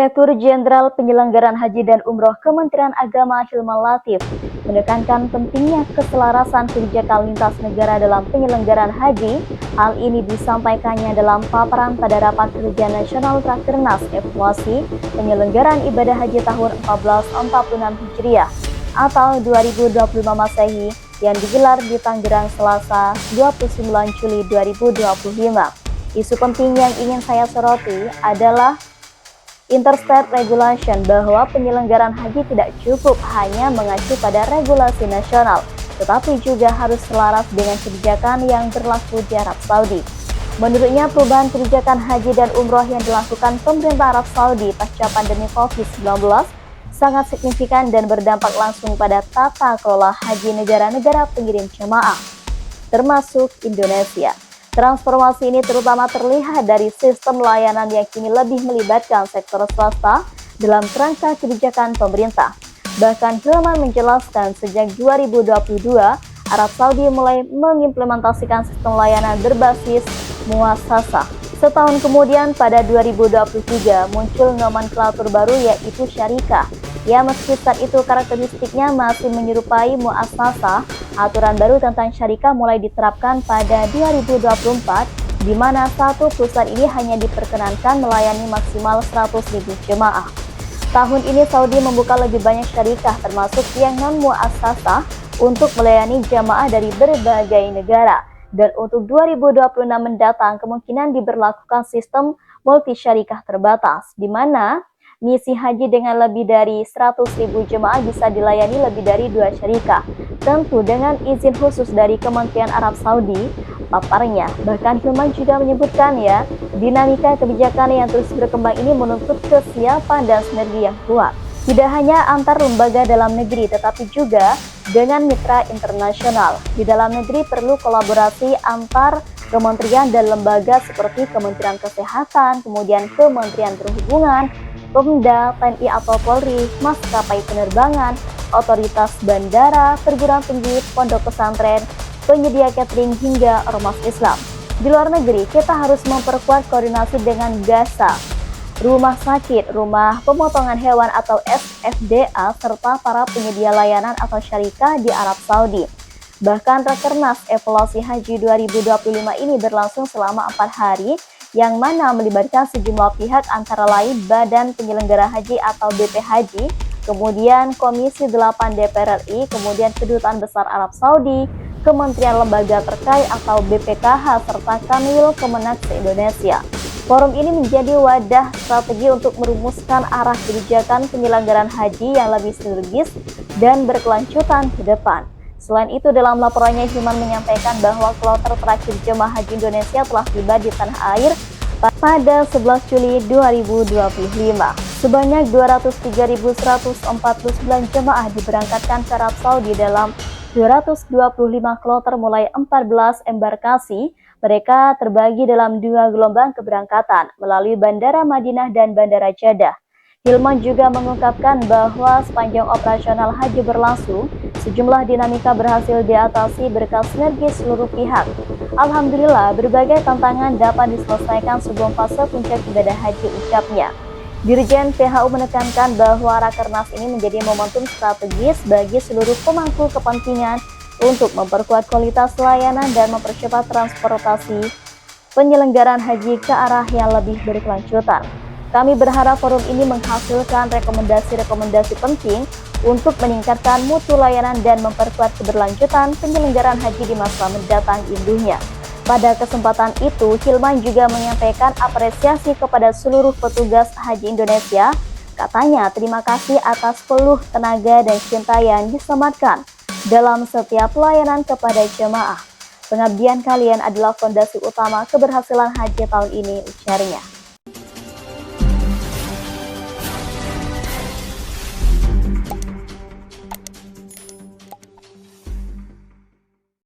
Direktur Jenderal Penyelenggaraan Haji dan Umroh Kementerian Agama Hilman Latif menekankan pentingnya keselarasan kebijakan lintas negara dalam penyelenggaraan haji. Hal ini disampaikannya dalam paparan pada Rapat Kerja Nasional Rakernas Evaluasi Penyelenggaraan Ibadah Haji tahun 1446 Hijriah atau 2025 Masehi yang digelar di Tangerang Selasa 29 Juli 2025. Isu penting yang ingin saya soroti adalah Interstate Regulation, bahwa penyelenggaraan haji tidak cukup hanya mengacu pada regulasi nasional, tetapi juga harus selaras dengan kebijakan yang berlaku di Arab Saudi. Menurutnya, perubahan kebijakan haji dan umroh yang dilakukan pemerintah Arab Saudi pasca pandemi COVID-19 sangat signifikan dan berdampak langsung pada tata kelola haji negara-negara pengirim jemaah, termasuk Indonesia. Transformasi ini terutama terlihat dari sistem layanan yang kini lebih melibatkan sektor swasta dalam kerangka kebijakan pemerintah. Bahkan Hilman menjelaskan sejak 2022, Arab Saudi mulai mengimplementasikan sistem layanan berbasis muasasah. Setahun kemudian pada 2023 muncul nomenklatur baru yaitu syarikah. Ya, meski saat itu karakteristiknya masih menyerupai muasasah, aturan baru tentang syarikah mulai diterapkan pada 2024, di mana satu perusahaan ini hanya diperkenankan melayani maksimal 100.000 jemaah. Tahun ini Saudi membuka lebih banyak syarikah termasuk yang non-muasasah untuk melayani jemaah dari berbagai negara. Dan untuk 2026 mendatang kemungkinan diberlakukan sistem multi syarikah terbatas, di mana misi haji dengan lebih dari 100.000 jemaah bisa dilayani lebih dari 2 syarikah, tentu dengan izin khusus dari Kementerian Arab Saudi, paparnya. Bahkan Hilman juga menyebutkan dinamika kebijakan yang terus berkembang ini menuntut kesiapan dan sinergi yang kuat. Tidak hanya antar lembaga dalam negeri, tetapi juga dengan mitra internasional. Di dalam negeri perlu kolaborasi antar kementerian dan lembaga seperti Kementerian Kesehatan, kemudian Kementerian Perhubungan, Pemda, TNI atau Polri, maskapai penerbangan, otoritas bandara, perguruan tinggi, pondok pesantren, penyedia catering hingga ormas Islam. Di luar negeri, kita harus memperkuat koordinasi dengan GASA, rumah sakit, rumah pemotongan hewan atau SFDA, serta para penyedia layanan atau syarikah di Arab Saudi. Bahkan Rakernas Evaluasi Haji 2025 ini berlangsung selama 4 hari, yang mana melibatkan sejumlah pihak antara lain Badan Penyelenggara Haji atau BP Haji, kemudian Komisi 8 DPR RI, kemudian Kedutaan Besar Arab Saudi, Kementerian Lembaga Terkait atau BPKH, serta Kanwil Kemenak se-Indonesia. Forum ini menjadi wadah strategi untuk merumuskan arah kebijakan penyelenggaraan haji yang lebih sinergis dan berkelanjutan ke depan. Selain itu, dalam laporannya Hilman menyampaikan bahwa kloter terakhir jemaah haji Indonesia telah tiba di tanah air pada 11 Juli 2025. Sebanyak 203.149 jemaah diberangkatkan ke Arab Saudi dalam 225 kloter mulai 14 embarkasi. Mereka terbagi dalam 2 gelombang keberangkatan melalui Bandara Madinah dan Bandara Jeddah. Hilman juga mengungkapkan bahwa sepanjang operasional haji berlangsung, sejumlah dinamika berhasil diatasi berkat sinergi seluruh pihak. Alhamdulillah, berbagai tantangan dapat diselesaikan sebelum fase puncak ibadah haji, ucapnya. Dirjen PHU menekankan bahwa Rakernas ini menjadi momentum strategis bagi seluruh pemangku kepentingan untuk memperkuat kualitas layanan dan mempercepat transportasi penyelenggaraan haji ke arah yang lebih berkelanjutan. Kami berharap forum ini menghasilkan rekomendasi-rekomendasi penting untuk meningkatkan mutu layanan dan memperkuat keberlanjutan penyelenggaraan haji di masa mendatang, induhnya. Pada kesempatan itu, Hilman juga menyampaikan apresiasi kepada seluruh petugas haji Indonesia. Katanya, terima kasih atas peluh tenaga dan cinta yang disematkan dalam setiap pelayanan kepada jemaah. Pengabdian kalian adalah fondasi utama keberhasilan haji tahun ini, ujarnya.